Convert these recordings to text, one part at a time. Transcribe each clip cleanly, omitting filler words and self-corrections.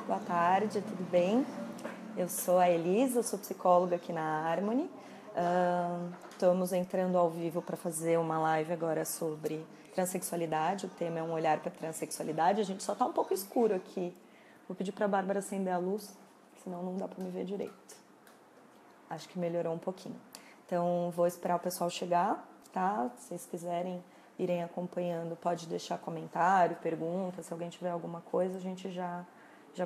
Boa tarde, tudo bem? Eu sou a Elisa, eu sou psicóloga aqui na Harmony. Estamos entrando ao vivo para fazer uma live agora sobre transexualidade. O tema é um olhar para a transexualidade. A gente só está um pouco escuro aqui. Vou pedir para a Bárbara acender a luz, senão não dá para me ver direito. Acho que melhorou um pouquinho. Então, vou esperar o pessoal chegar, tá? Se vocês quiserem irem acompanhando, pode deixar comentário, pergunta. Se alguém tiver alguma coisa, a gente já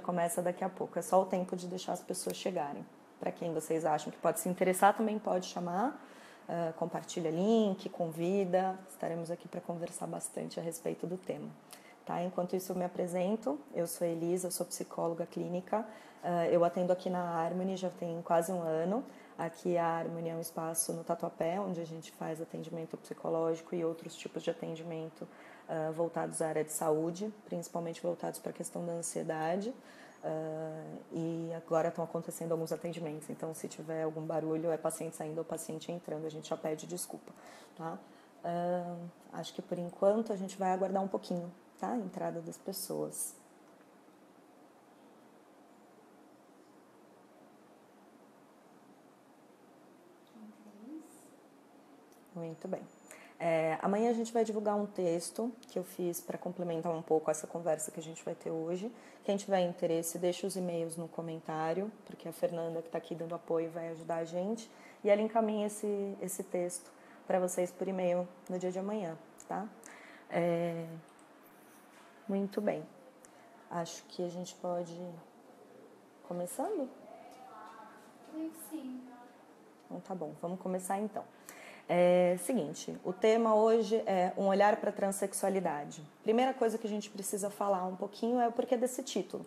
começa daqui a pouco. É só o tempo de deixar as pessoas chegarem. Para quem vocês acham que pode se interessar, também pode chamar. Compartilha link, convida. Estaremos aqui para conversar bastante a respeito do tema. Tá? Enquanto isso, eu me apresento. Eu sou Elisa, sou psicóloga clínica. Eu atendo aqui na Harmony já tem quase um ano. Aqui a Harmony é um espaço no Tatuapé, onde a gente faz atendimento psicológico e outros tipos de atendimento voltados à área de saúde, principalmente voltados para a questão da ansiedade. E agora estão acontecendo alguns atendimentos, então se tiver algum barulho, é paciente saindo ou paciente entrando, a gente já pede desculpa, tá? Acho que por enquanto a gente vai aguardar um pouquinho, tá? A entrada das pessoas. Muito bem. Amanhã a gente vai divulgar um texto que eu fiz para complementar um pouco essa conversa que a gente vai ter hoje. Quem tiver interesse, deixa os e-mails no comentário, porque a Fernanda, que está aqui dando apoio, vai ajudar a gente. E ela encaminha esse texto para vocês por e-mail no dia de amanhã, tá? Muito bem. Acho que a gente pode ir começando? Sim. Então tá bom, vamos começar então. Seguinte, o tema hoje é um olhar para a transexualidade. Primeira coisa que a gente precisa falar um pouquinho é o porquê desse título.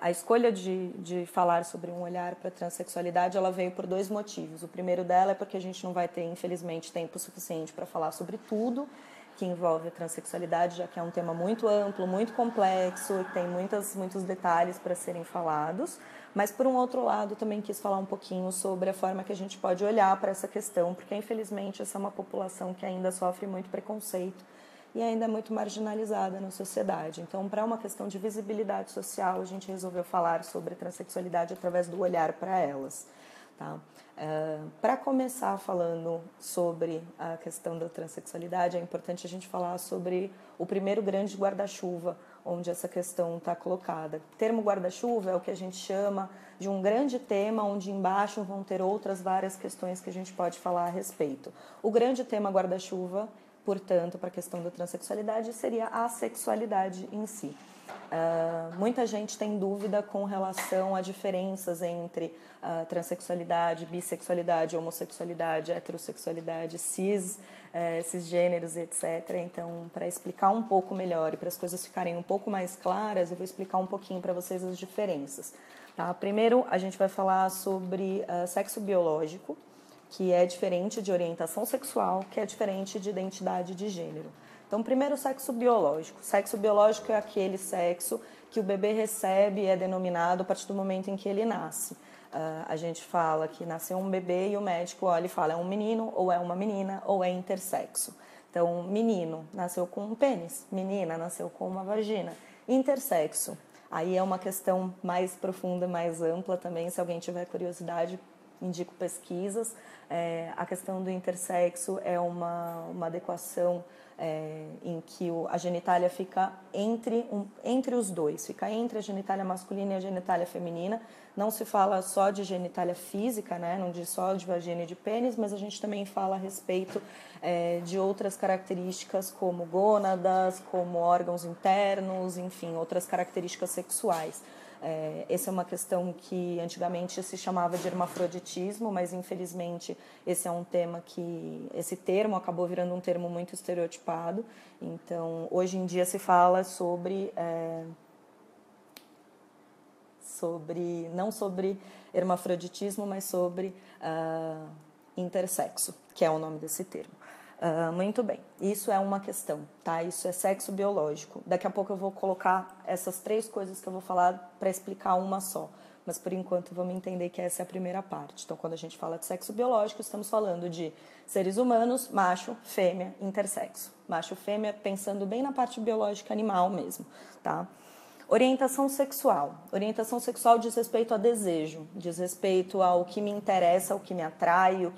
A escolha de falar sobre um olhar para a transexualidade, ela veio por dois motivos. O primeiro dela é porque a gente não vai ter, infelizmente, tempo suficiente para falar sobre tudo que envolve a transexualidade, já que é um tema muito amplo, muito complexo e tem muitos detalhes para serem falados. Mas, por um outro lado, também quis falar um pouquinho sobre a forma que a gente pode olhar para essa questão, porque, infelizmente, essa é uma população que ainda sofre muito preconceito e ainda é muito marginalizada na sociedade. Então, para uma questão de visibilidade social, a gente resolveu falar sobre a transexualidade através do olhar para elas. Tá? Para começar falando sobre a questão da transexualidade, é importante a gente falar sobre o primeiro grande guarda-chuva onde essa questão está colocada. O termo guarda-chuva é o que a gente chama de um grande tema, onde embaixo vão ter outras várias questões que a gente pode falar a respeito. O grande tema guarda-chuva, portanto, para a questão da transexualidade, seria a sexualidade em si. Muita gente tem dúvida com relação a diferenças entre transexualidade, bissexualidade, homossexualidade, heterossexualidade, cisgêneros, etc. Então, para explicar um pouco melhor e para as coisas ficarem um pouco mais claras, eu vou explicar um pouquinho para vocês as diferenças. Tá? Primeiro, a gente vai falar sobre sexo biológico, que é diferente de orientação sexual, que é diferente de identidade de gênero. Então, primeiro, o sexo biológico. Sexo biológico é aquele sexo que o bebê recebe e é denominado a partir do momento em que ele nasce. A gente fala que nasceu um bebê e o médico olha e fala é um menino, ou é uma menina, ou é intersexo. Então, menino nasceu com um pênis, menina nasceu com uma vagina. Intersexo, aí é uma questão mais profunda, mais ampla também, se alguém tiver curiosidade, indico pesquisas. A questão do intersexo é uma adequação em que a genitália fica entre os dois, fica entre a genitália masculina e a genitália feminina. Não se fala só de genitália física, né? Não diz só de vagina e de pênis, mas a gente também fala a respeito de outras características como gônadas, como órgãos internos, enfim, outras características sexuais. Essa é uma questão que antigamente se chamava de hermafroditismo, mas infelizmente esse termo acabou virando um termo muito estereotipado. Então, hoje em dia se fala não sobre hermafroditismo, mas sobre intersexo, que é o nome desse termo. Muito bem, isso é uma questão, tá? Isso é sexo biológico. Daqui a pouco eu vou colocar essas três coisas que eu vou falar para explicar uma só. Mas, por enquanto, vamos entender que essa é a primeira parte. Então, quando a gente fala de sexo biológico, estamos falando de seres humanos, macho, fêmea, intersexo. Macho, fêmea, pensando bem na parte biológica animal mesmo, tá? Orientação sexual. Orientação sexual diz respeito a desejo, diz respeito ao que me interessa, o que me atrai, o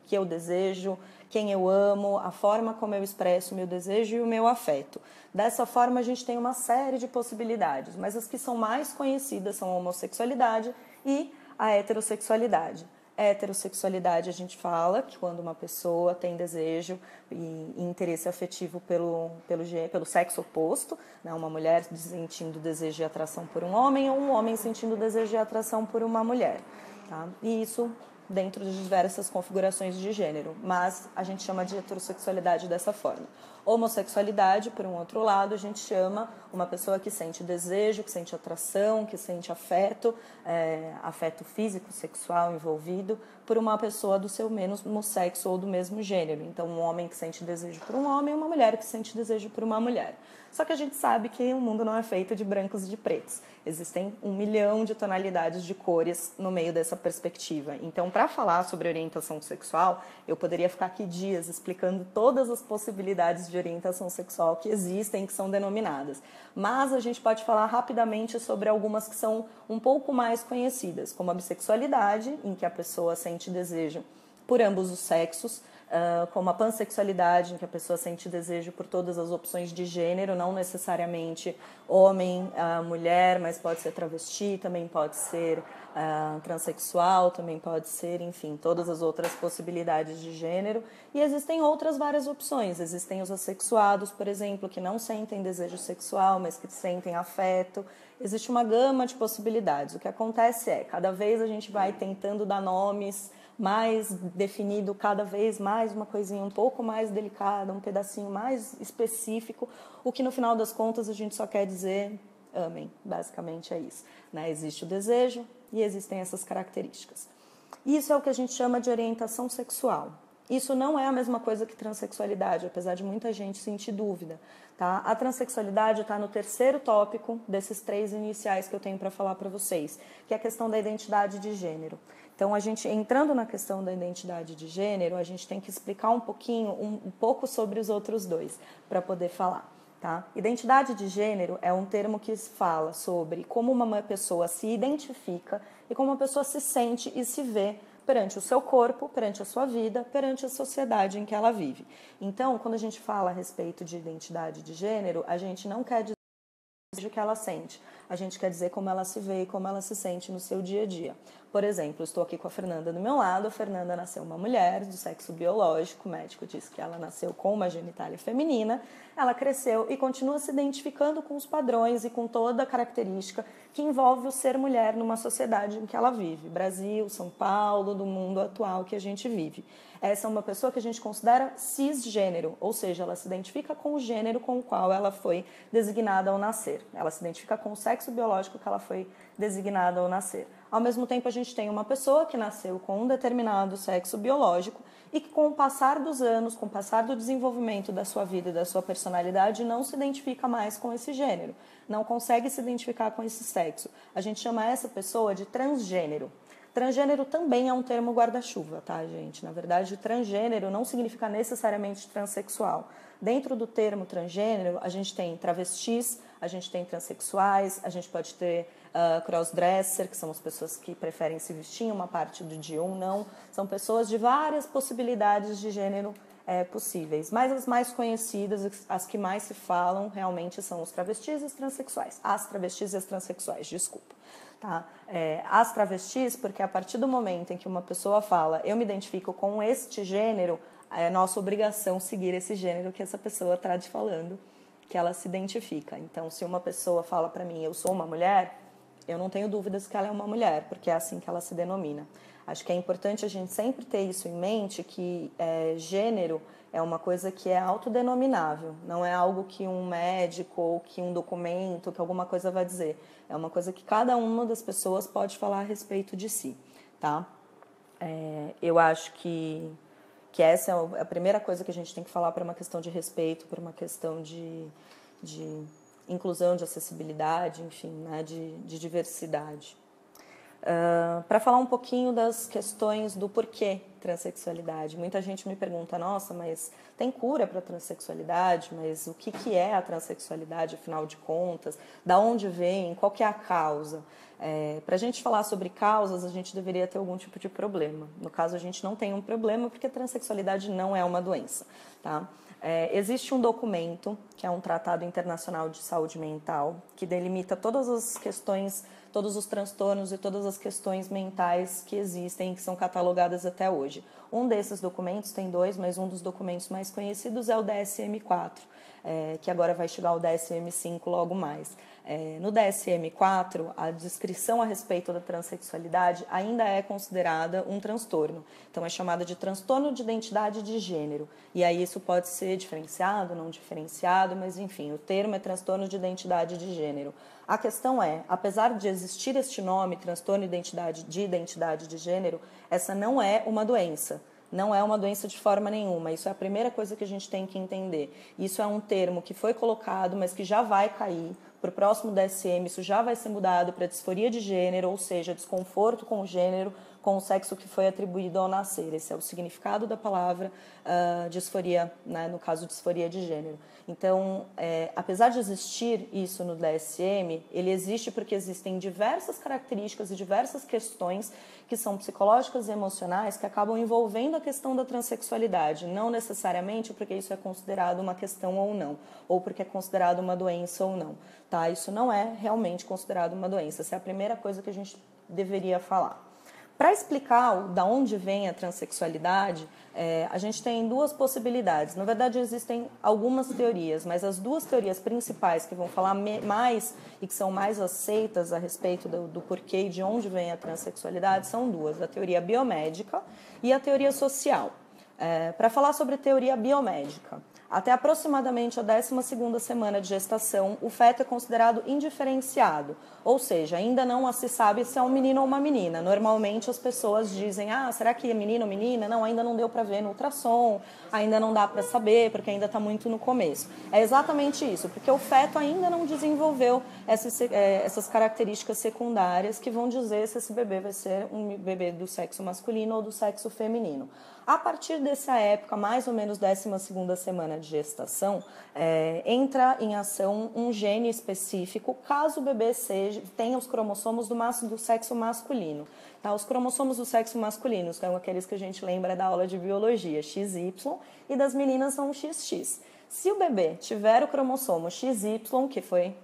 que eu desejo, quem eu amo, a forma como eu expresso o meu desejo e o meu afeto. Dessa forma, a gente tem uma série de possibilidades, mas as que são mais conhecidas são a homossexualidade e a heterossexualidade. Heterossexualidade, a gente fala que quando uma pessoa tem desejo e interesse afetivo pelo sexo oposto, né, uma mulher sentindo desejo e atração por um homem ou um homem sentindo desejo e atração por uma mulher. Tá? E isso dentro de diversas configurações de gênero, mas a gente chama de heterossexualidade dessa forma. Homossexualidade, por um outro lado, a gente chama uma pessoa que sente desejo, que sente atração, que sente afeto, afeto físico, sexual envolvido, por uma pessoa do seu mesmo sexo ou do mesmo gênero. Então, um homem que sente desejo por um homem e uma mulher que sente desejo por uma mulher. Só que a gente sabe que o mundo não é feito de brancos e de pretos. Existem 1 milhão de tonalidades de cores no meio dessa perspectiva. Então, para falar sobre orientação sexual, eu poderia ficar aqui dias explicando todas as possibilidades de orientação sexual que existem, que são denominadas. Mas a gente pode falar rapidamente sobre algumas que são um pouco mais conhecidas, como a bissexualidade, em que a pessoa sente desejo por ambos os sexos, como a pansexualidade, em que a pessoa sente desejo por todas as opções de gênero, não necessariamente homem, mulher, mas pode ser travesti, também pode ser transexual, também pode ser, enfim, todas as outras possibilidades de gênero. E existem outras várias opções. Existem os assexuados, por exemplo, que não sentem desejo sexual, mas que sentem afeto. Existe uma gama de possibilidades. O que acontece é, cada vez a gente vai tentando dar nomes mais definido, cada vez mais uma coisinha um pouco mais delicada, um pedacinho mais específico, o que no final das contas a gente só quer dizer amem, basicamente é isso. Né? Existe o desejo e existem essas características. Isso é o que a gente chama de orientação sexual. Isso não é a mesma coisa que transexualidade, apesar de muita gente sentir dúvida. Tá? A transexualidade está no terceiro tópico desses 3 iniciais que eu tenho para falar para vocês, que é a questão da identidade de gênero. Então, a gente entrando na questão da identidade de gênero, a gente tem que explicar um pouco sobre os outros dois, para poder falar. Tá? Identidade de gênero é um termo que fala sobre como uma pessoa se identifica e como uma pessoa se sente e se vê perante o seu corpo, perante a sua vida, perante a sociedade em que ela vive. Então, quando a gente fala a respeito de identidade de gênero, a gente não quer dizer o que ela sente, a gente quer dizer como ela se vê e como ela se sente no seu dia a dia. Por exemplo, estou aqui com a Fernanda do meu lado, a Fernanda nasceu uma mulher do sexo biológico, o médico disse que ela nasceu com uma genitália feminina, ela cresceu e continua se identificando com os padrões e com toda a característica que envolve o ser mulher numa sociedade em que ela vive, Brasil, São Paulo, do mundo atual que a gente vive. Essa é uma pessoa que a gente considera cisgênero, ou seja, ela se identifica com o gênero com o qual ela foi designada ao nascer. Ela se identifica com o sexo biológico que ela foi designada ao nascer. Ao mesmo tempo, a gente tem uma pessoa que nasceu com um determinado sexo biológico e que, com o passar dos anos, com o passar do desenvolvimento da sua vida e da sua personalidade, não se identifica mais com esse gênero, não consegue se identificar com esse sexo. A gente chama essa pessoa de transgênero. Transgênero também é um termo guarda-chuva, tá, gente? Na verdade, transgênero não significa necessariamente transexual. Dentro do termo transgênero, a gente tem travestis, a gente tem transexuais, a gente pode ter crossdresser, que são as pessoas que preferem se vestir em uma parte do dia ou não. São pessoas de várias possibilidades de gênero possíveis. Mas as mais conhecidas, as que mais se falam, realmente são os travestis e os transexuais. As travestis e as transexuais, desculpa. Tá? As travestis, porque a partir do momento em que uma pessoa fala eu me identifico com este gênero, é nossa obrigação seguir esse gênero que essa pessoa está falando, que ela se identifica. Então, se uma pessoa fala para mim eu sou uma mulher, eu não tenho dúvidas que ela é uma mulher, porque é assim que ela se denomina. Acho que é importante a gente sempre ter isso em mente, que gênero é uma coisa que é autodenominável, não é algo que um médico ou que um documento, que alguma coisa vai dizer. É uma coisa que cada uma das pessoas pode falar a respeito de si, tá? Eu acho que essa é a primeira coisa que a gente tem que falar para uma questão de respeito, para uma questão de inclusão, de acessibilidade, enfim, né, de diversidade. para falar um pouquinho das questões do porquê transexualidade. Muita gente me pergunta, nossa, mas tem cura para a transexualidade? Mas o que é a transexualidade, afinal de contas? Da onde vem? Qual que é a causa? Para a gente falar sobre causas, a gente deveria ter algum tipo de problema. No caso, a gente não tem um problema porque a transexualidade não é uma doença, tá? Existe um documento, que é um Tratado Internacional de Saúde Mental, que delimita todas as questões, todos os transtornos e todas as questões mentais que existem e que são catalogadas até hoje. Um desses documentos, tem dois, mas um dos documentos mais conhecidos é o DSM-4, que agora vai chegar ao DSM-5 logo mais. No DSM-4, a descrição a respeito da transexualidade ainda é considerada um transtorno. Então, é chamada de transtorno de identidade de gênero. E aí isso pode ser diferenciado, não diferenciado, mas enfim, o termo é transtorno de identidade de gênero. A questão é, apesar de existir este nome, transtorno de identidade de gênero, essa não é uma doença. Não é uma doença de forma nenhuma. Isso é a primeira coisa que a gente tem que entender. Isso é um termo que foi colocado, mas que já vai cair. Para o próximo DSM, isso já vai ser mudado para disforia de gênero, ou seja, desconforto com o gênero, com o sexo que foi atribuído ao nascer. Esse é o significado da palavra disforia, né? No caso, disforia de gênero. Então, apesar de existir isso no DSM, ele existe porque existem diversas características e diversas questões que são psicológicas e emocionais que acabam envolvendo a questão da transexualidade, não necessariamente porque isso é considerado uma questão ou não, ou porque é considerado uma doença ou não. Tá? Isso não é realmente considerado uma doença. Essa é a primeira coisa que a gente deveria falar. Para explicar da onde vem a transexualidade, a gente tem duas possibilidades. Na verdade, existem algumas teorias, mas as duas teorias principais que vão falar mais e que são mais aceitas a respeito do porquê e de onde vem a transexualidade são duas: a teoria biomédica e a teoria social. Para falar sobre teoria biomédica, até aproximadamente a 12ª semana de gestação, o feto é considerado indiferenciado, ou seja, ainda não se sabe se é um menino ou uma menina. Normalmente as pessoas dizem, será que é menino ou menina? Não, ainda não deu para ver no ultrassom, ainda não dá para saber, porque ainda está muito no começo. É exatamente isso, porque o feto ainda não desenvolveu essas características secundárias que vão dizer se esse bebê vai ser um bebê do sexo masculino ou do sexo feminino. A partir dessa época, mais ou menos 12ª semana de gestação, entra em ação um gene específico, caso o bebê tenha os cromossomos do sexo masculino. Tá? Os cromossomos do sexo masculino são aqueles que a gente lembra da aula de biologia, XY, e das meninas são XX. Se o bebê tiver o cromossomo XY, que foi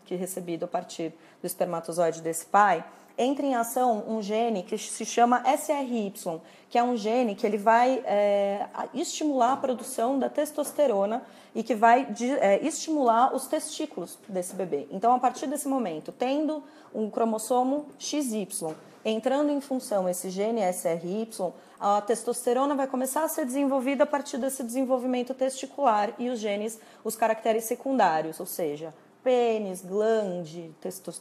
que recebido a partir do espermatozoide desse pai, entra em ação um gene que se chama SRY, que é um gene que ele vai estimular a produção da testosterona e que vai estimular os testículos desse bebê. Então, a partir desse momento, tendo um cromossomo XY, entrando em função esse gene SRY, a testosterona vai começar a ser desenvolvida a partir desse desenvolvimento testicular e os genes, os caracteres secundários, ou seja, pênis, glande,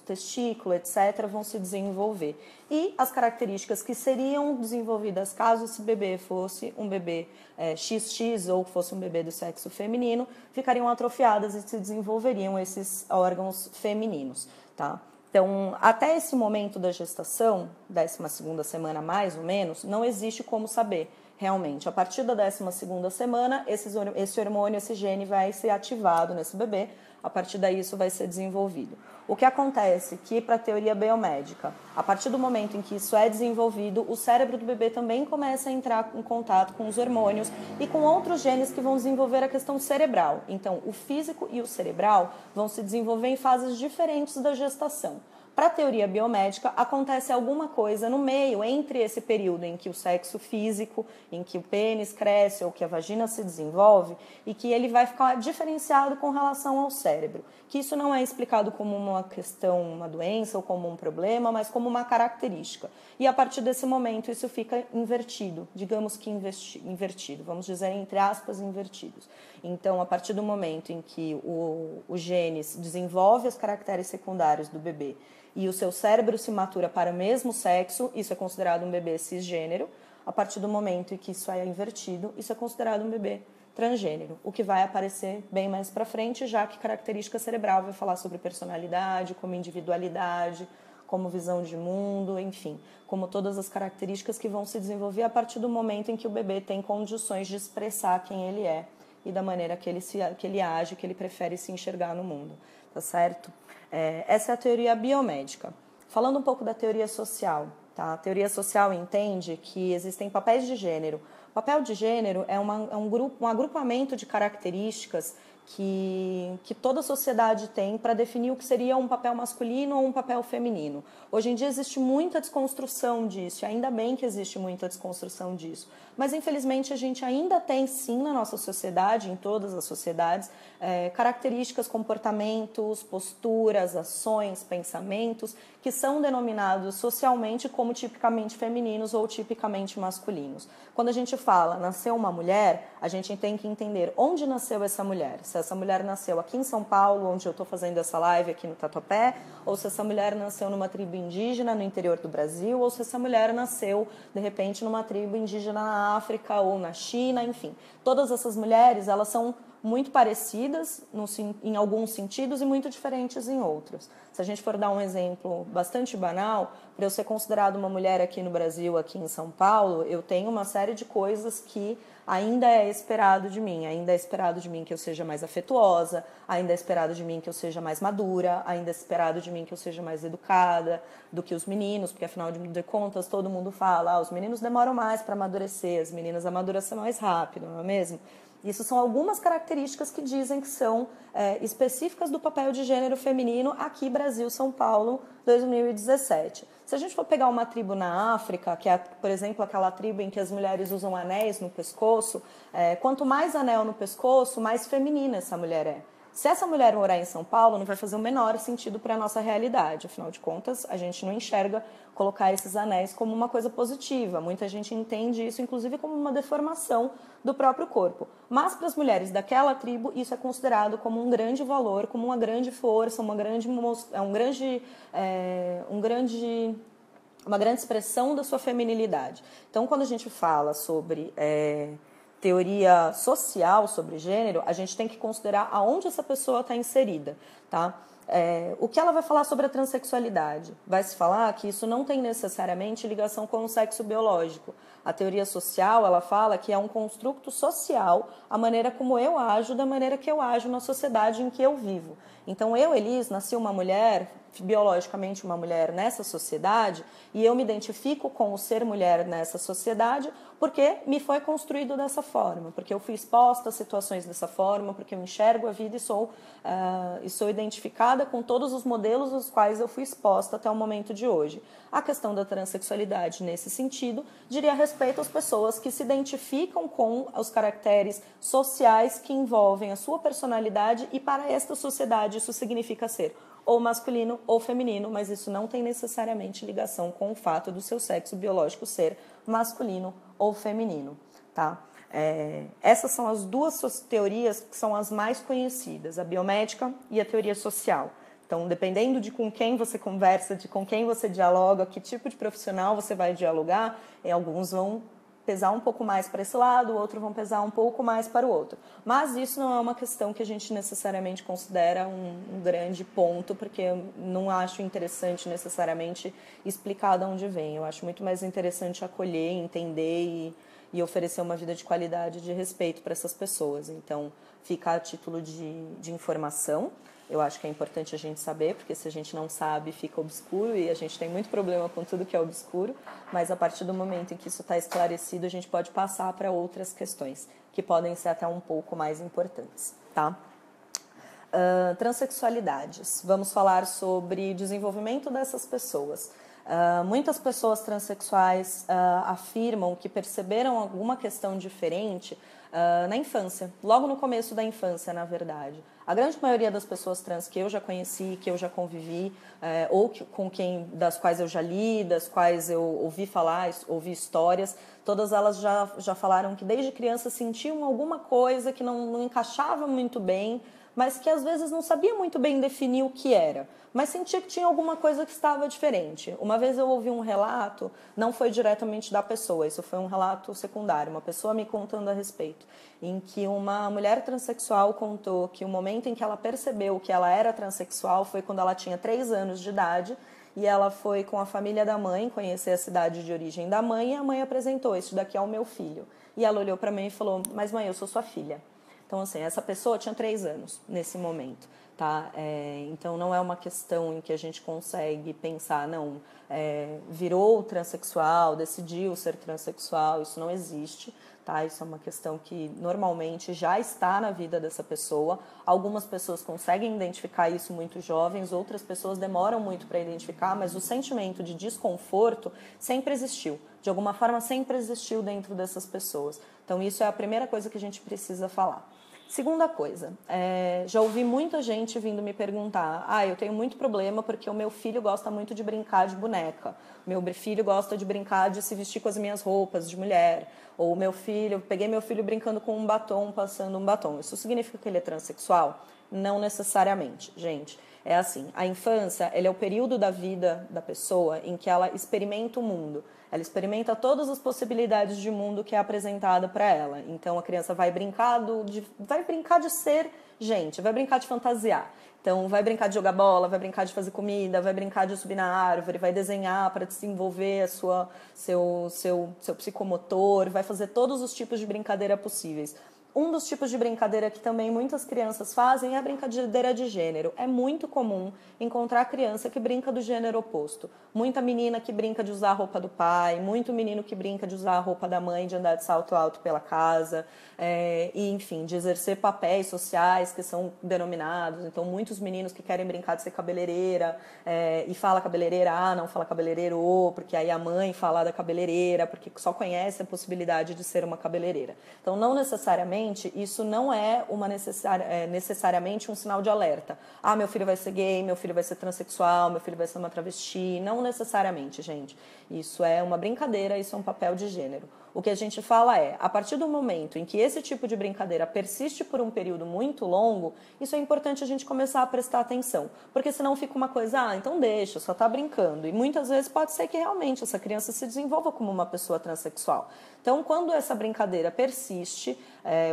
testículo, etc., vão se desenvolver. E as características que seriam desenvolvidas caso esse bebê fosse um bebê XX ou fosse um bebê do sexo feminino, ficariam atrofiadas e se desenvolveriam esses órgãos femininos, tá? Então, até esse momento da gestação, 12ª semana mais ou menos, não existe como saber realmente. A partir da 12ª semana, esse hormônio, esse gene vai ser ativado nesse bebê, a partir daí isso vai ser desenvolvido. O que acontece que, para a teoria biomédica, a partir do momento em que isso é desenvolvido, o cérebro do bebê também começa a entrar em contato com os hormônios e com outros genes que vão desenvolver a questão cerebral. Então, o físico e o cerebral vão se desenvolver em fases diferentes da gestação. Para a teoria biomédica, acontece alguma coisa no meio, entre esse período em que o sexo físico, em que o pênis cresce ou que a vagina se desenvolve, e que ele vai ficar diferenciado com relação ao cérebro. Que isso não é explicado como uma questão, uma doença ou como um problema, mas como uma característica. E a partir desse momento isso fica invertido, digamos que invertido, vamos dizer entre aspas invertidos. Então, a partir do momento em que o gene desenvolve os caracteres secundários do bebê e o seu cérebro se matura para o mesmo sexo, isso é considerado um bebê cisgênero. A partir do momento em que isso é invertido, isso é considerado um bebê transgênero, o que vai aparecer bem mais para frente, já que característica cerebral vai falar sobre personalidade, como individualidade, como visão de mundo, enfim, como todas as características que vão se desenvolver a partir do momento em que o bebê tem condições de expressar quem ele é e da maneira que ele age, que ele prefere se enxergar no mundo, tá certo? Essa é a teoria biomédica. Falando um pouco da teoria social, tá? A teoria social entende que existem papéis de gênero. O papel de gênero é um agrupamento de características que toda a sociedade tem para definir o que seria um papel masculino ou um papel feminino. Hoje em dia existe muita desconstrução disso, e ainda bem que existe muita desconstrução disso. Mas, infelizmente, a gente ainda tem, sim, na nossa sociedade, em todas as sociedades, características, comportamentos, posturas, ações, pensamentos, que são denominados socialmente como tipicamente femininos ou tipicamente masculinos. Quando a gente fala nasceu uma mulher, a gente tem que entender onde nasceu essa mulher. Se essa mulher nasceu aqui em São Paulo, onde eu estou fazendo essa live aqui no Tatuapé, ou se essa mulher nasceu numa tribo indígena no interior do Brasil, ou se essa mulher nasceu, de repente, numa tribo indígena na África ou na China, enfim. Todas essas mulheres, elas são muito parecidas em alguns sentidos e muito diferentes em outros. Se a gente for dar um exemplo bastante banal, para eu ser considerada uma mulher aqui no Brasil, aqui em São Paulo, eu tenho uma série de coisas que ainda é esperado de mim. Ainda é esperado de mim que eu seja mais afetuosa, ainda é esperado de mim que eu seja mais madura, ainda é esperado de mim que eu seja mais educada do que os meninos, porque afinal de contas todo mundo fala, os meninos demoram mais para amadurecer, as meninas amadurecem mais rápido, não é mesmo? Isso são algumas características que dizem que são específicas do papel de gênero feminino aqui Brasil, São Paulo, 2017. Se a gente for pegar uma tribo na África, que é, por exemplo, aquela tribo em que as mulheres usam anéis no pescoço, quanto mais anel no pescoço, mais feminina essa mulher é. Se essa mulher morar em São Paulo, não vai fazer o menor sentido para a nossa realidade. Afinal de contas, a gente não enxerga colocar esses anéis como uma coisa positiva. Muita gente entende isso, inclusive, como uma deformação do próprio corpo. Mas, para as mulheres daquela tribo, isso é considerado como um grande valor, como uma grande força, uma grande expressão da sua feminilidade. Então, quando a gente fala sobre teoria social sobre gênero, a gente tem que considerar aonde essa pessoa está inserida, tá? O que ela vai falar sobre a transexualidade? Vai se falar que isso não tem necessariamente ligação com o sexo biológico. A teoria social, ela fala que é um construto social, a maneira como eu ajo, da maneira que eu ajo na sociedade em que eu vivo. Então, eu, Elis, nasci uma mulher, biologicamente uma mulher nessa sociedade, e eu me identifico com o ser mulher nessa sociedade porque me foi construído dessa forma, porque eu fui exposta a situações dessa forma, porque eu enxergo a vida e sou identificada com todos os modelos aos quais eu fui exposta até o momento de hoje. A questão da transexualidade, nesse sentido, diria respeito às pessoas que se identificam com os caracteres sociais que envolvem a sua personalidade e para esta sociedade isso significa ser ou masculino ou feminino, mas isso não tem necessariamente ligação com o fato do seu sexo biológico ser masculino ou feminino, tá? Essas são as duas teorias que são as mais conhecidas, a biomédica e a teoria social. Então, dependendo de com quem você conversa, de com quem você dialoga, que tipo de profissional você vai dialogar, alguns vão pesar um pouco mais para esse lado, outros vão pesar um pouco mais para o outro. Mas isso não é uma questão que a gente necessariamente considera um grande ponto, porque eu não acho interessante necessariamente explicar de onde vem. Eu acho muito mais interessante acolher, entender e oferecer uma vida de qualidade, de respeito para essas pessoas. Então, fica a título de informação. Eu acho que é importante a gente saber, porque se a gente não sabe, fica obscuro e a gente tem muito problema com tudo que é obscuro, mas a partir do momento em que isso está esclarecido, a gente pode passar para outras questões, que podem ser até um pouco mais importantes, tá? Transexualidades. Vamos falar sobre desenvolvimento dessas pessoas. Muitas pessoas transexuais afirmam que perceberam alguma questão diferente na infância, logo no começo da infância, na verdade. A grande maioria das pessoas trans que eu já conheci, que eu já convivi, das quais eu já li, das quais eu ouvi falar, ouvi histórias, todas elas já falaram que desde criança sentiam alguma coisa que não encaixava muito bem, mas que às vezes não sabia muito bem definir o que era, mas sentia que tinha alguma coisa que estava diferente. Uma vez eu ouvi um relato, não foi diretamente da pessoa, isso foi um relato secundário, uma pessoa me contando a respeito, em que uma mulher transexual contou que o momento em que ela percebeu que ela era transexual foi quando ela tinha 3 anos de idade, e ela foi com a família da mãe conhecer a cidade de origem da mãe, e a mãe apresentou: "Isso daqui é o meu filho". E ela olhou para mim e falou: "Mas mãe, eu sou sua filha". Então, assim, essa pessoa tinha 3 anos nesse momento, tá? Então, não é uma questão em que a gente consegue pensar, não, virou transexual, decidiu ser transexual, isso não existe, tá? Isso é uma questão que normalmente já está na vida dessa pessoa. Algumas pessoas conseguem identificar isso muito jovens, outras pessoas demoram muito para identificar, mas o sentimento de desconforto sempre existiu. De alguma forma, sempre existiu dentro dessas pessoas. Então, isso é a primeira coisa que a gente precisa falar. Segunda coisa, já ouvi muita gente vindo me perguntar: eu tenho muito problema porque o meu filho gosta muito de brincar de boneca, meu filho gosta de brincar de se vestir com as minhas roupas de mulher, ou peguei meu filho brincando com um batom, passando um batom. Isso significa que ele é transexual? Não necessariamente, gente. É assim, a infância, ele é o período da vida da pessoa em que ela experimenta o mundo. Ela experimenta todas as possibilidades de mundo que é apresentada para ela. Então, a criança vai brincar de ser gente, vai brincar de fantasiar. Então, vai brincar de jogar bola, vai brincar de fazer comida, vai brincar de subir na árvore, vai desenhar para desenvolver seu psicomotor, vai fazer todos os tipos de brincadeira possíveis. Um dos tipos de brincadeira que também muitas crianças fazem é a brincadeira de gênero. É muito comum encontrar criança que brinca do gênero oposto. Muita menina que brinca de usar a roupa do pai, muito menino que brinca de usar a roupa da mãe, de andar de salto alto pela casa, e enfim, de exercer papéis sociais que são denominados. Então, muitos meninos que querem brincar de ser cabeleireira, e fala cabeleireira, não fala cabeleireiro, porque aí a mãe fala da cabeleireira, porque só conhece a possibilidade de ser uma cabeleireira. Então, não necessariamente isso não é necessariamente um sinal de alerta. Meu filho vai ser gay, meu filho vai ser transexual, meu filho vai ser uma travesti. Não necessariamente, gente. Isso é uma brincadeira, isso é um papel de gênero. O que a gente fala é, a partir do momento em que esse tipo de brincadeira persiste por um período muito longo, isso é importante a gente começar a prestar atenção. Porque senão fica uma coisa, então deixa, só tá brincando. E muitas vezes pode ser que realmente essa criança se desenvolva como uma pessoa transexual. Então, quando essa brincadeira persiste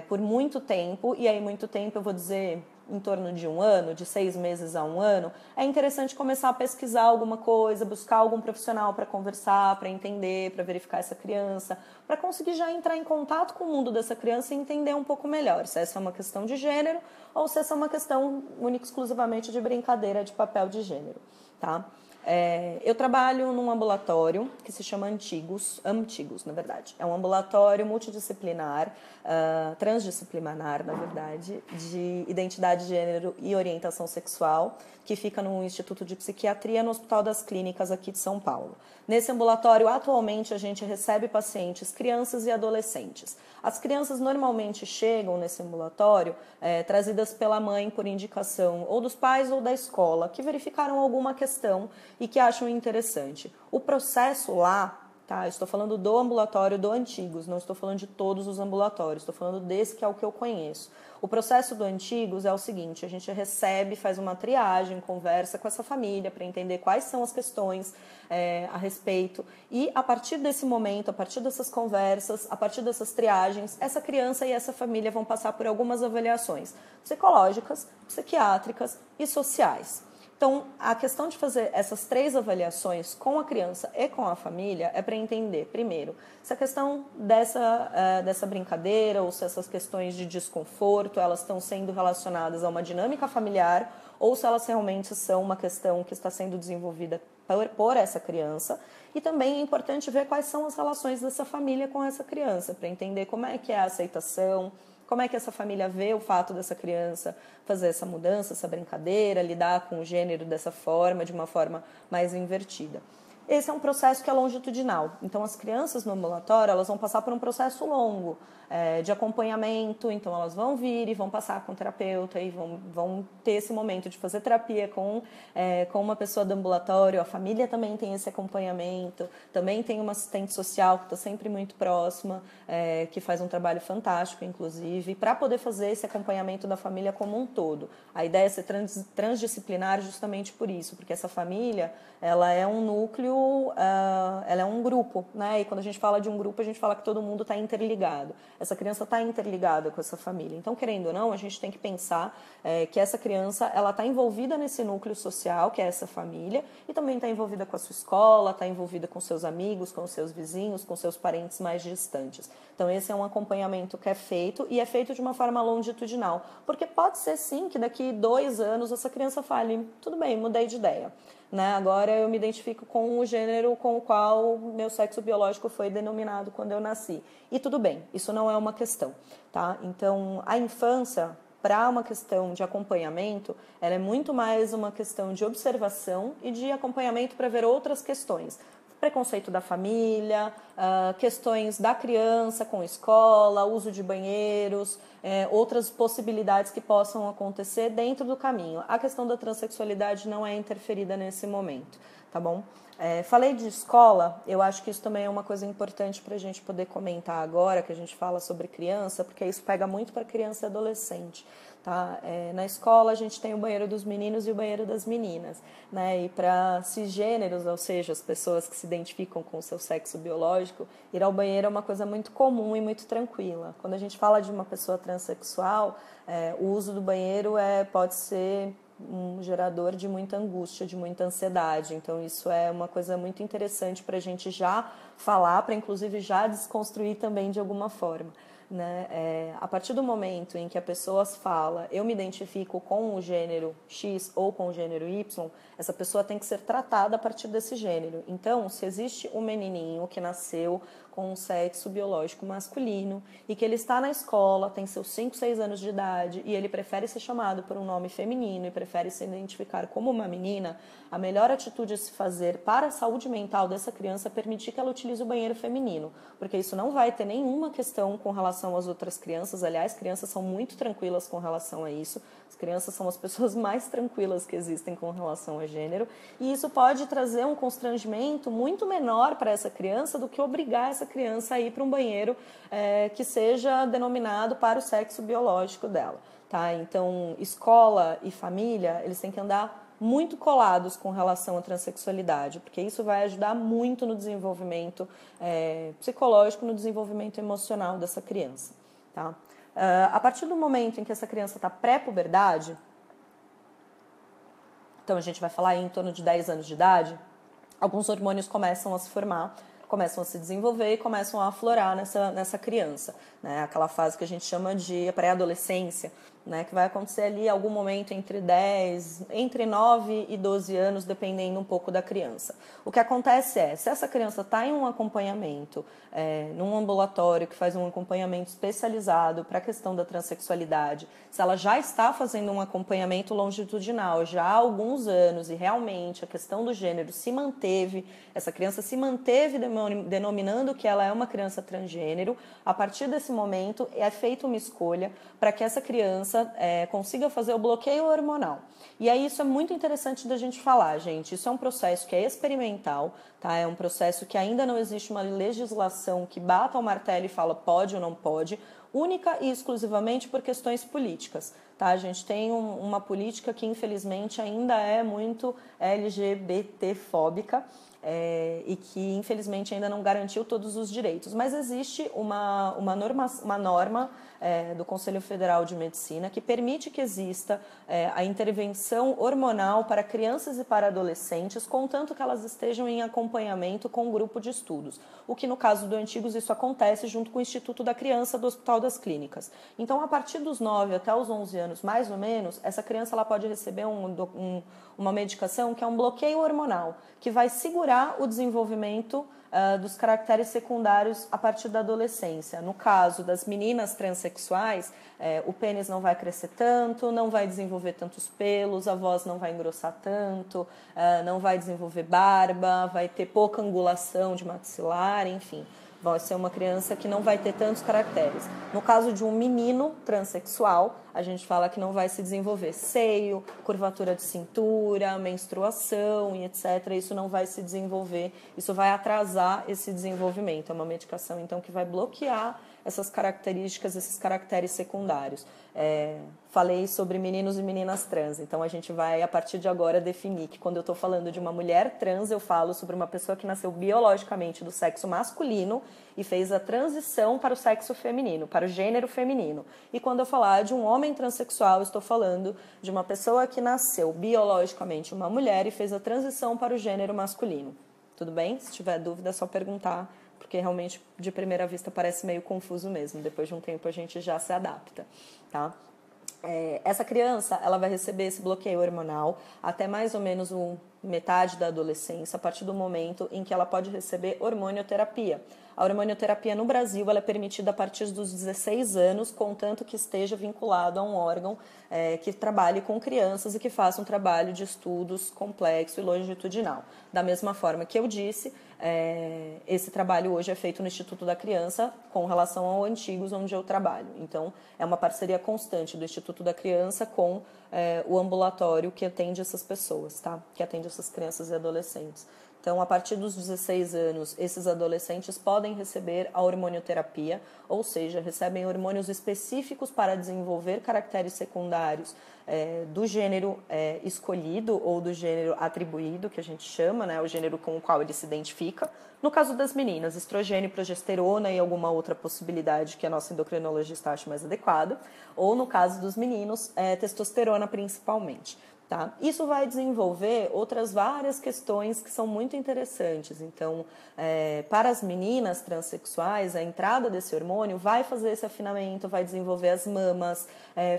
por muito tempo, e aí muito tempo eu vou dizer em torno de 1 ano, de 6 meses a 1 ano, é interessante começar a pesquisar alguma coisa, buscar algum profissional para conversar, para entender, para verificar essa criança, para conseguir já entrar em contato com o mundo dessa criança e entender um pouco melhor se essa é uma questão de gênero ou se essa é uma questão única e exclusivamente de brincadeira de papel de gênero, tá? Eu trabalho num ambulatório que se chama Antigos, na verdade. É um ambulatório multidisciplinar, transdisciplinar, na verdade, de identidade, gênero e orientação sexual, que fica no Instituto de Psiquiatria, no Hospital das Clínicas aqui de São Paulo. Nesse ambulatório, atualmente, a gente recebe pacientes, crianças e adolescentes. As crianças normalmente chegam nesse ambulatório trazidas pela mãe por indicação ou dos pais ou da escola, que verificaram alguma questão e que acham interessante. O processo lá, tá? Estou falando do ambulatório do Antigos, não estou falando de todos os ambulatórios, estou falando desse que é o que eu conheço. O processo do Antigos é o seguinte: a gente recebe, faz uma triagem, conversa com essa família para entender quais são as questões a respeito, e a partir desse momento, a partir dessas conversas, a partir dessas triagens, essa criança e essa família vão passar por algumas avaliações psicológicas, psiquiátricas e sociais. Então, a questão de fazer essas 3 avaliações com a criança e com a família é para entender, primeiro, se a questão dessa brincadeira ou se essas questões de desconforto, elas estão sendo relacionadas a uma dinâmica familiar ou se elas realmente são uma questão que está sendo desenvolvida por essa criança. E também é importante ver quais são as relações dessa família com essa criança, para entender como é que é a aceitação, como é que essa família vê o fato dessa criança fazer essa mudança, essa brincadeira, lidar com o gênero dessa forma, de uma forma mais invertida. Esse é um processo que é longitudinal. Então, as crianças no ambulatório, elas vão passar por um processo longo de acompanhamento. Então, elas vão vir e vão passar com o terapeuta e vão ter esse momento de fazer terapia com uma pessoa do ambulatório. A família também tem esse acompanhamento. Também tem uma assistente social que está sempre muito próxima, que faz um trabalho fantástico, inclusive, para poder fazer esse acompanhamento da família como um todo. A ideia é ser transdisciplinar justamente por isso, porque essa família, ela é um núcleo ela é um grupo, né? E quando a gente fala de um grupo, a gente fala que todo mundo está interligado. Essa criança está interligada com essa família. Então, querendo ou não, a gente tem que pensar que essa criança, ela está envolvida nesse núcleo social, que é essa família, e também está envolvida com a sua escola, está envolvida com seus amigos, com seus vizinhos, com seus parentes mais distantes. Então, esse é um acompanhamento que é feito, e é feito de uma forma longitudinal. Porque pode ser, sim, que daqui 2 anos essa criança fale, tudo bem, mudei de ideia. Né? Agora eu me identifico com o gênero com o qual meu sexo biológico foi denominado quando eu nasci. E tudo bem, isso não é uma questão. Tá? Então, a infância, para uma questão de acompanhamento, ela é muito mais uma questão de observação e de acompanhamento para ver outras questões. Preconceito da família, questões da criança com escola, uso de banheiros, outras possibilidades que possam acontecer dentro do caminho. A questão da transexualidade não é interferida nesse momento, tá bom? Falei de escola, eu acho que isso também é uma coisa importante para a gente poder comentar agora, que a gente fala sobre criança, porque isso pega muito para criança e adolescente. Tá? Na escola a gente tem o banheiro dos meninos e o banheiro das meninas, né? E para cisgêneros, ou seja, as pessoas que se identificam com o seu sexo biológico, ir ao banheiro é uma coisa muito comum e muito tranquila. Quando a gente fala de uma pessoa transexual, o uso do banheiro pode ser um gerador de muita angústia, de muita ansiedade. Então isso é uma coisa muito interessante para a gente já falar, para inclusive já desconstruir também de alguma forma. Né? A partir do momento em que a pessoa fala eu me identifico com o gênero X ou com o gênero Y, essa pessoa tem que ser tratada a partir desse gênero. Então, se existe um menininho que nasceu com um sexo biológico masculino e que ele está na escola, tem seus 5, 6 anos de idade e ele prefere ser chamado por um nome feminino e prefere se identificar como uma menina, a melhor atitude a se fazer para a saúde mental dessa criança é permitir que ela utilize o banheiro feminino, porque isso não vai ter nenhuma questão com relação às outras crianças. Aliás, crianças são muito tranquilas com relação a isso. As crianças são as pessoas mais tranquilas que existem com relação a gênero, e isso pode trazer um constrangimento muito menor para essa criança do que obrigar essa criança a ir para um banheiro que seja denominado para o sexo biológico dela. Tá? Então, escola e família, eles têm que andar muito colados com relação à transexualidade, porque isso vai ajudar muito no desenvolvimento psicológico, no desenvolvimento emocional dessa criança. Tá? A partir do momento em que essa criança está pré-puberdade, então a gente vai falar em torno de 10 anos de idade, alguns hormônios começam a se formar, começam a se desenvolver e começam a aflorar nessa criança, né? Aquela fase que a gente chama de pré-adolescência, né? Que vai acontecer ali em algum momento entre 9 e 12 anos, dependendo um pouco da criança. O que acontece se essa criança está em um acompanhamento, num ambulatório que faz um acompanhamento especializado para a questão da transexualidade, se ela já está fazendo um acompanhamento longitudinal já há alguns anos e realmente a questão do gênero se manteve, essa criança se manteve denominando que ela é uma criança transgênero, a partir desse momento é feita uma escolha para que essa criança consiga fazer o bloqueio hormonal. E aí isso é muito interessante da gente falar, gente. Isso é um processo que é experimental, tá? É um processo que ainda não existe uma legislação que bata o martelo e fala pode ou não pode, única e exclusivamente por questões políticas. Tá? A gente tem uma política que infelizmente ainda é muito LGBT-fóbica, e que infelizmente ainda não garantiu todos os direitos. Mas existe uma norma do Conselho Federal de Medicina que permite que exista a intervenção hormonal para crianças e para adolescentes, contanto que elas estejam em acompanhamento com um grupo de estudos. O que no caso do Antigos isso acontece junto com o Instituto da Criança do Hospital das Clínicas. Então, a partir dos 9 até os 11 anos, mais ou menos, essa criança ela pode receber uma medicação que é um bloqueio hormonal, que vai segurar o desenvolvimento dos caracteres secundários a partir da adolescência. No caso das meninas transexuais, o pênis não vai crescer tanto, não vai desenvolver tantos pelos, a voz não vai engrossar tanto, não vai desenvolver barba, vai ter pouca angulação de maxilar, enfim. Vai ser uma criança que não vai ter tantos caracteres. No caso de um menino transexual, a gente fala que não vai se desenvolver seio, curvatura de cintura, menstruação e etc. Isso não vai se desenvolver, isso vai atrasar esse desenvolvimento. É uma medicação, então, que vai bloquear essas características, esses caracteres secundários. Falei sobre meninos e meninas trans, então a gente vai, a partir de agora, definir que quando eu estou falando de uma mulher trans, eu falo sobre uma pessoa que nasceu biologicamente do sexo masculino e fez a transição para o sexo feminino, para o gênero feminino. E quando eu falar de um homem transexual, eu estou falando de uma pessoa que nasceu biologicamente uma mulher e fez a transição para o gênero masculino. Tudo bem? Se tiver dúvida, é só perguntar, porque realmente, de primeira vista, parece meio confuso mesmo. Depois de um tempo, a gente já se adapta, tá? Essa criança, ela vai receber esse bloqueio hormonal até mais ou menos metade da adolescência, a partir do momento em que ela pode receber hormonioterapia. A hormonioterapia no Brasil ela é permitida a partir dos 16 anos, contanto que esteja vinculado a um órgão que trabalhe com crianças e que faça um trabalho de estudos complexo e longitudinal. Da mesma forma que eu disse, esse trabalho hoje é feito no Instituto da Criança com relação ao Antigos, onde eu trabalho. Então, é uma parceria constante do Instituto da Criança com o ambulatório que atende essas pessoas, tá? Que atende essas crianças e adolescentes. Então, a partir dos 16 anos, esses adolescentes podem receber a hormonioterapia, ou seja, recebem hormônios específicos para desenvolver caracteres secundários do gênero escolhido ou do gênero atribuído, que a gente chama, né, o gênero com o qual ele se identifica. No caso das meninas, estrogênio, progesterona e alguma outra possibilidade que a nossa endocrinologista ache mais adequada. Ou no caso dos meninos, testosterona principalmente. Tá? Isso vai desenvolver outras várias questões que são muito interessantes. Então, para as meninas transexuais, a entrada desse hormônio vai fazer esse afinamento, vai desenvolver as mamas,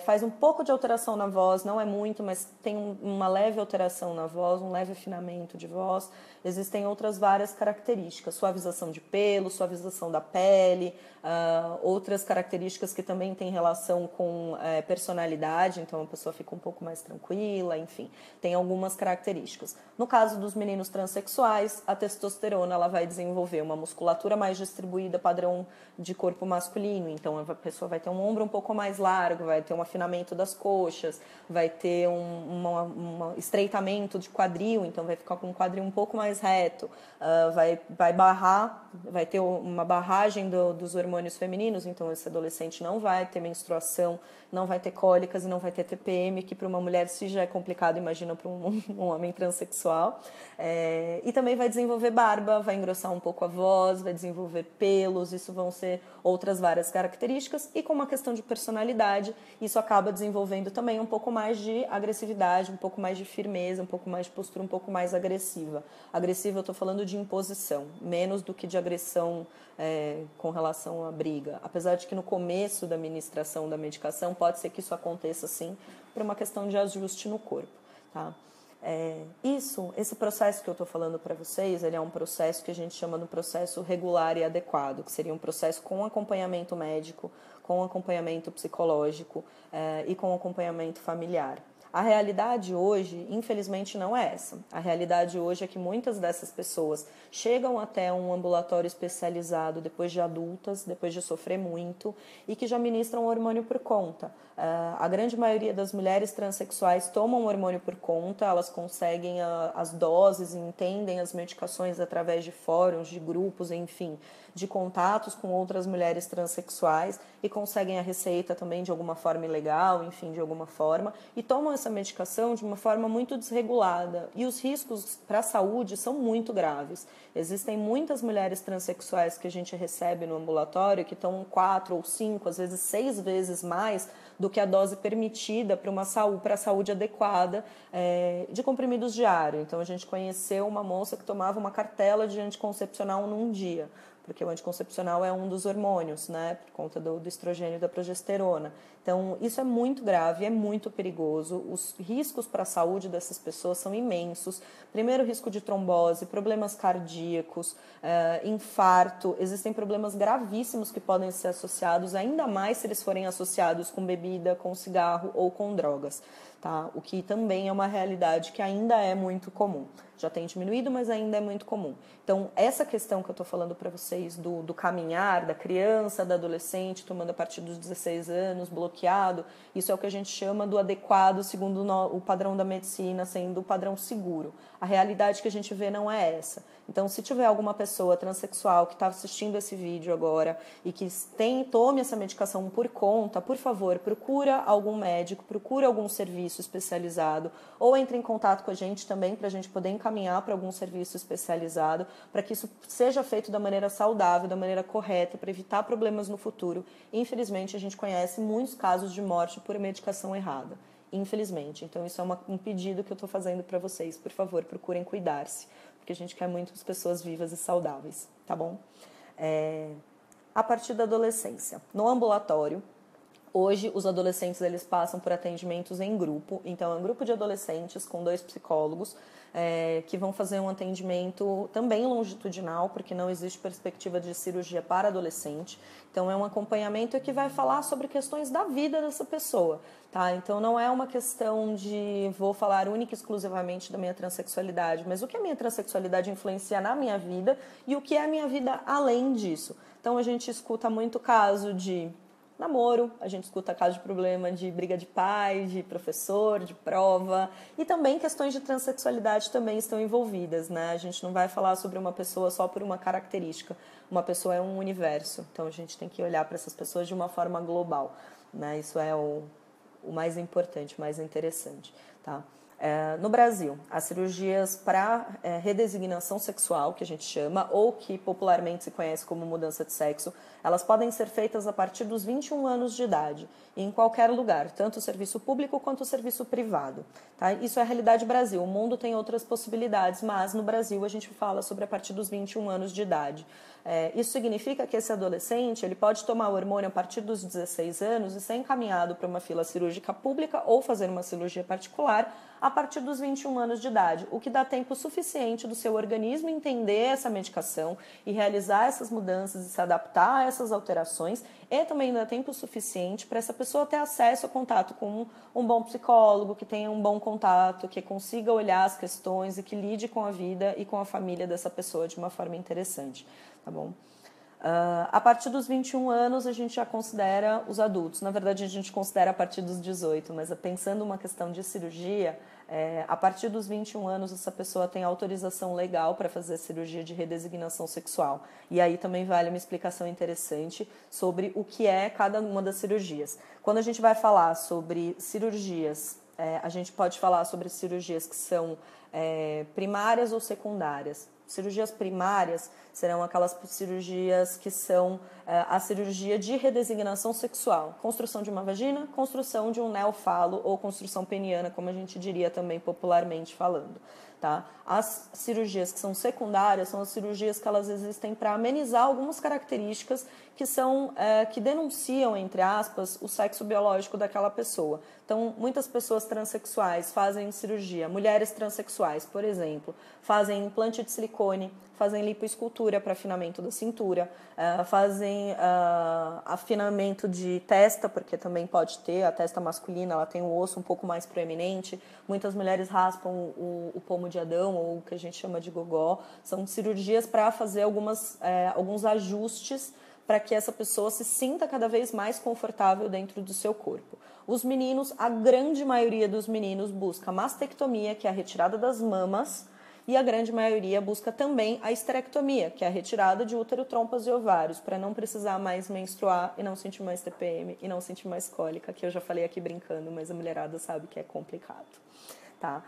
faz um pouco de alteração na voz, não é muito, mas tem uma leve alteração na voz, um leve afinamento de voz. Existem outras várias características, suavização de pelo, suavização da pele, outras características que também têm relação com personalidade, então a pessoa fica um pouco mais tranquila, enfim, tem algumas características. No caso dos meninos transexuais, a testosterona ela vai desenvolver uma musculatura mais distribuída, padrão de corpo masculino, então a pessoa vai ter um ombro um pouco mais largo, vai ter um afinamento das coxas, vai ter um estreitamento de quadril, então vai ficar com um quadril um pouco mais reto, vai ter uma barragem dos hormônios femininos, então esse adolescente não vai ter menstruação, não vai ter cólicas e não vai ter TPM, que para uma mulher se já é complicado, imagina para um homem transexual. E também vai desenvolver barba, vai engrossar um pouco a voz, vai desenvolver pelos, isso vão ser outras várias características. E com uma questão de personalidade, isso acaba desenvolvendo também um pouco mais de agressividade, um pouco mais de firmeza, um pouco mais de postura, um pouco mais agressiva. Agressiva eu estou falando de imposição, menos do que de agressão com relação à briga. Apesar de que no começo da administração da medicação pode ser que isso aconteça sim por uma questão de ajuste no corpo, tá? Esse processo que eu estou falando para vocês, ele é um processo que a gente chama de processo regular e adequado, que seria um processo com acompanhamento médico, com acompanhamento psicológico e com acompanhamento familiar. A realidade hoje, infelizmente, não é essa. A realidade hoje é que muitas dessas pessoas chegam até um ambulatório especializado depois de adultas, depois de sofrer muito, e que já ministram hormônio por conta. A grande maioria das mulheres transexuais tomam hormônio por conta, elas conseguem as doses e entendem as medicações através de fóruns, de grupos, enfim, de contatos com outras mulheres transexuais e conseguem a receita também de alguma forma ilegal, enfim, de alguma forma, e tomam essa medicação de uma forma muito desregulada. E os riscos para a saúde são muito graves. Existem muitas mulheres transexuais que a gente recebe no ambulatório que estão 4 ou 5, às vezes 6 vezes mais do que a dose permitida para a saúde adequada de comprimidos diários. Então, a gente conheceu uma moça que tomava uma cartela de anticoncepcional num dia, porque o anticoncepcional é um dos hormônios, né, por conta do estrogênio e da progesterona. Então, isso é muito grave, é muito perigoso. Os riscos para a saúde dessas pessoas são imensos. Primeiro, risco de trombose, problemas cardíacos, infarto. Existem problemas gravíssimos que podem ser associados, ainda mais se eles forem associados com bebida, com cigarro ou com drogas. Tá? O que também é uma realidade que ainda é muito comum. Já tem diminuído, mas ainda é muito comum. Então, essa questão que eu estou falando para vocês do caminhar da criança, da adolescente, tomando a partir dos 16 anos, bloqueado, isso é o que a gente chama do adequado segundo o padrão da medicina, sendo o padrão seguro. A realidade que a gente vê não é essa. Então, se tiver alguma pessoa transexual que está assistindo esse vídeo agora e que tome essa medicação por conta, por favor, procura algum médico, procura algum serviço especializado ou entre em contato com a gente também para a gente poder encaminhar para algum serviço especializado, para que isso seja feito da maneira saudável, da maneira correta, para evitar problemas no futuro. Infelizmente, a gente conhece muitos casos de morte por medicação errada. Infelizmente. Então, isso é um pedido que eu estou fazendo para vocês. Por favor, procurem cuidar-se, porque a gente quer muitas pessoas vivas e saudáveis, tá bom? A partir da adolescência. No ambulatório, hoje os adolescentes eles passam por atendimentos em grupo. Então, é um grupo de adolescentes com 2 psicólogos que vão fazer um atendimento também longitudinal, porque não existe perspectiva de cirurgia para adolescente. Então, é um acompanhamento que vai falar sobre questões da vida dessa pessoa, tá? Então, não é uma questão de vou falar única e exclusivamente da minha transexualidade, mas o que a minha transexualidade influencia na minha vida e o que é a minha vida além disso. Então, a gente escuta muito caso de namoro, a gente escuta caso de problema de briga de pai, de professor, de prova, e também questões de transexualidade também estão envolvidas, né? A gente não vai falar sobre uma pessoa só por uma característica, uma pessoa é um universo, então a gente tem que olhar para essas pessoas de uma forma global, né? Isso é o mais importante, o mais interessante, tá? No Brasil, as cirurgias para redesignação sexual, que a gente chama, ou que popularmente se conhece como mudança de sexo, elas podem ser feitas a partir dos 21 anos de idade, em qualquer lugar, tanto o serviço público quanto o serviço privado. Tá? Isso é a realidade Brasil, o mundo tem outras possibilidades, mas no Brasil a gente fala sobre a partir dos 21 anos de idade. Isso significa que esse adolescente ele pode tomar o hormônio a partir dos 16 anos e ser encaminhado para uma fila cirúrgica pública ou fazer uma cirurgia particular a partir dos 21 anos de idade, o que dá tempo suficiente do seu organismo entender essa medicação e realizar essas mudanças e se adaptar a essas alterações, e também dá tempo suficiente para essa pessoa ter acesso a contato com um bom psicólogo, que tenha um bom contato, que consiga olhar as questões e que lide com a vida e com a família dessa pessoa de uma forma interessante, tá bom? A partir dos 21 anos a gente já considera os adultos, na verdade a gente considera a partir dos 18, mas pensando uma questão de cirurgia, a partir dos 21 anos essa pessoa tem autorização legal para fazer cirurgia de redesignação sexual. E aí também vale uma explicação interessante sobre o que é cada uma das cirurgias. Quando a gente vai falar sobre cirurgias, a gente pode falar sobre cirurgias que são primárias ou secundárias. Cirurgias primárias serão aquelas cirurgias que são a cirurgia de redesignação sexual. Construção de uma vagina, construção de um neofalo ou construção peniana, como a gente diria também popularmente falando. Tá? As cirurgias que são secundárias são as cirurgias que elas existem para amenizar algumas características que denunciam, entre aspas, o sexo biológico daquela pessoa. Então, muitas pessoas transexuais fazem cirurgia, mulheres transexuais, por exemplo, fazem implante de silicone, fazem lipoescultura para afinamento da cintura, fazem afinamento de testa, porque também pode ter, a testa masculina ela tem o osso um pouco mais proeminente, muitas mulheres raspam o pomo de Adão, ou o que a gente chama de gogó, são cirurgias para fazer alguns ajustes para que essa pessoa se sinta cada vez mais confortável dentro do seu corpo. Os meninos, a grande maioria dos meninos busca mastectomia, que é a retirada das mamas, e a grande maioria busca também a esterectomia, que é a retirada de útero, trompas e ovários, para não precisar mais menstruar e não sentir mais TPM e não sentir mais cólica, que eu já falei aqui brincando, mas a mulherada sabe que é complicado. Tá?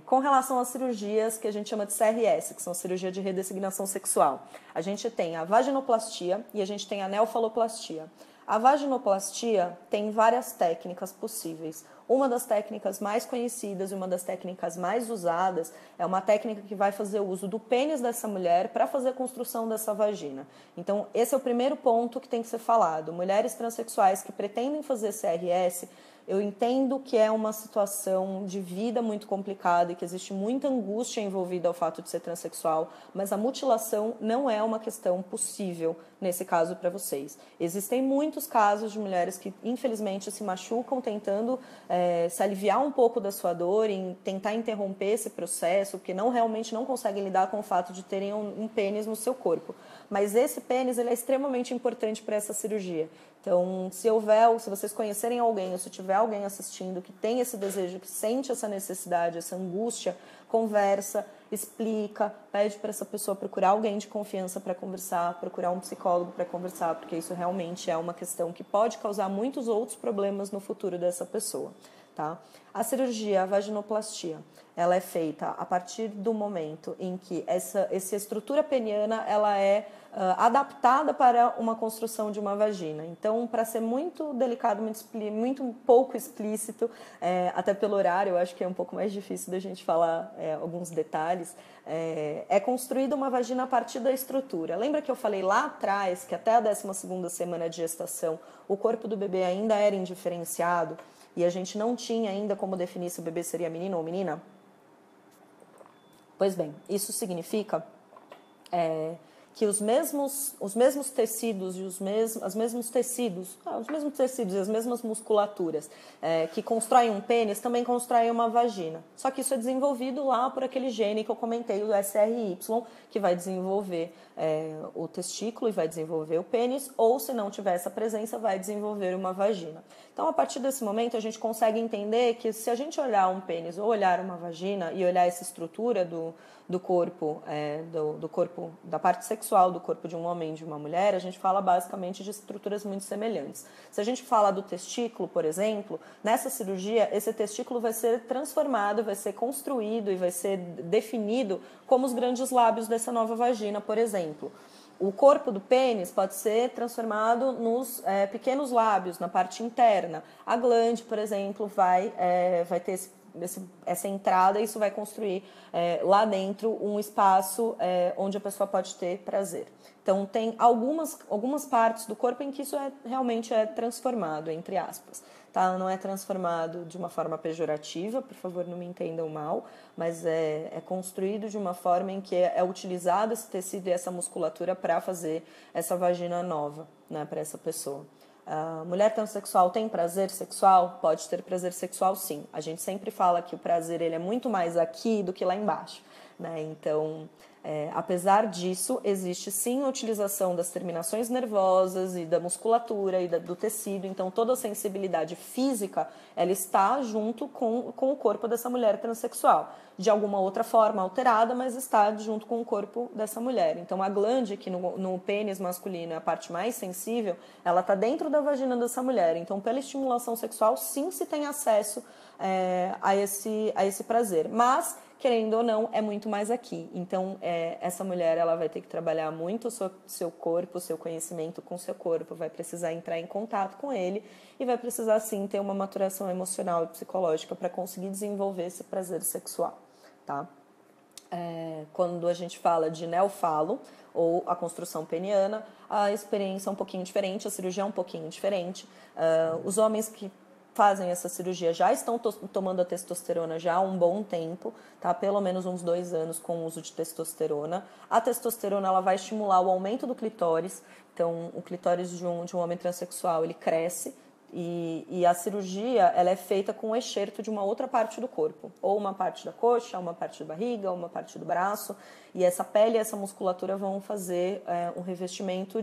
Com relação às cirurgias que a gente chama de CRS, que são cirurgia de redesignação sexual, a gente tem a vaginoplastia e a gente tem a neofaloplastia. A vaginoplastia tem várias técnicas possíveis. Uma das técnicas mais conhecidas e uma das técnicas mais usadas é uma técnica que vai fazer uso do pênis dessa mulher para fazer a construção dessa vagina. Então, esse é o primeiro ponto que tem que ser falado. Mulheres transexuais que pretendem fazer CRS, eu entendo que é uma situação de vida muito complicada e que existe muita angústia envolvida ao fato de ser transexual, mas a mutilação não é uma questão possível nesse caso para vocês. Existem muitos casos de mulheres que, infelizmente, se machucam tentando se aliviar um pouco da sua dor, em tentar interromper esse processo, porque realmente não conseguem lidar com o fato de terem um pênis no seu corpo. Mas esse pênis ele é extremamente importante para essa cirurgia. Então, se vocês conhecerem alguém, ou se tiver alguém assistindo que tem esse desejo, que sente essa necessidade, essa angústia, conversa, explica, pede para essa pessoa procurar alguém de confiança para conversar, procurar um psicólogo para conversar, porque isso realmente é uma questão que pode causar muitos outros problemas no futuro dessa pessoa. Tá? A cirurgia, a vaginoplastia, ela é feita a partir do momento em que essa estrutura peniana ela é adaptada para uma construção de uma vagina. Então, para ser muito delicado, muito pouco explícito, até pelo horário, eu acho que é um pouco mais difícil da gente falar alguns detalhes, é construída uma vagina a partir da estrutura. Lembra que eu falei lá atrás que até a 12ª semana de gestação o corpo do bebê ainda era indiferenciado e a gente não tinha ainda como definir se o bebê seria menino ou menina? Pois bem, isso significa que os mesmos tecidos e os mesmos tecidos e as mesmas musculaturas que constroem um pênis também constroem uma vagina. Só que isso é desenvolvido lá por aquele gene que eu comentei, o SRY, que vai desenvolver o testículo e vai desenvolver o pênis, ou se não tiver essa presença, vai desenvolver uma vagina. Então, a partir desse momento, a gente consegue entender que se a gente olhar um pênis ou olhar uma vagina e olhar essa estrutura do corpo, do corpo, da parte sexual do corpo de um homem e de uma mulher, a gente fala basicamente de estruturas muito semelhantes. Se a gente fala do testículo, por exemplo, nessa cirurgia, esse testículo vai ser transformado, vai ser construído e vai ser definido como os grandes lábios dessa nova vagina, por exemplo. O corpo do pênis pode ser transformado nos pequenos lábios, na parte interna. A glande, por exemplo, vai ter essa entrada e isso vai construir lá dentro um espaço onde a pessoa pode ter prazer. Então, tem algumas partes do corpo em que isso realmente é transformado, entre aspas. Tá? Não é transformado de uma forma pejorativa, por favor, não me entendam mal, mas é construído de uma forma em que é utilizado esse tecido e essa musculatura para fazer essa vagina nova, né, para essa pessoa. A mulher transexual tem prazer sexual? Pode ter prazer sexual, sim. A gente sempre fala que o prazer ele é muito mais aqui do que lá embaixo, né? Então, apesar disso, existe sim a utilização das terminações nervosas e da musculatura e do tecido. Então, toda a sensibilidade física ela está junto com o corpo dessa mulher transexual. De alguma outra forma alterada, mas está junto com o corpo dessa mulher. Então, a glande, que no pênis masculino é a parte mais sensível, ela está dentro da vagina dessa mulher. Então, pela estimulação sexual, sim se tem acesso a esse prazer. Mas, querendo ou não, é muito mais aqui. Então, essa mulher ela vai ter que trabalhar muito o seu corpo, o seu conhecimento com o seu corpo, vai precisar entrar em contato com ele e vai precisar, sim, ter uma maturação emocional e psicológica para conseguir desenvolver esse prazer sexual. Tá? Quando a gente fala de neofalo ou a construção peniana, a experiência é um pouquinho diferente, a cirurgia é um pouquinho diferente. Os homens que fazem essa cirurgia já estão tomando a testosterona já há um bom tempo, tá? Pelo menos uns 2 anos com o uso de testosterona. A testosterona ela vai estimular o aumento do clitóris, então o clitóris de um homem transexual ele cresce. E a cirurgia ela é feita com o enxerto de uma outra parte do corpo, ou uma parte da coxa, uma parte da barriga, uma parte do braço, e essa pele e essa musculatura vão fazer um revestimento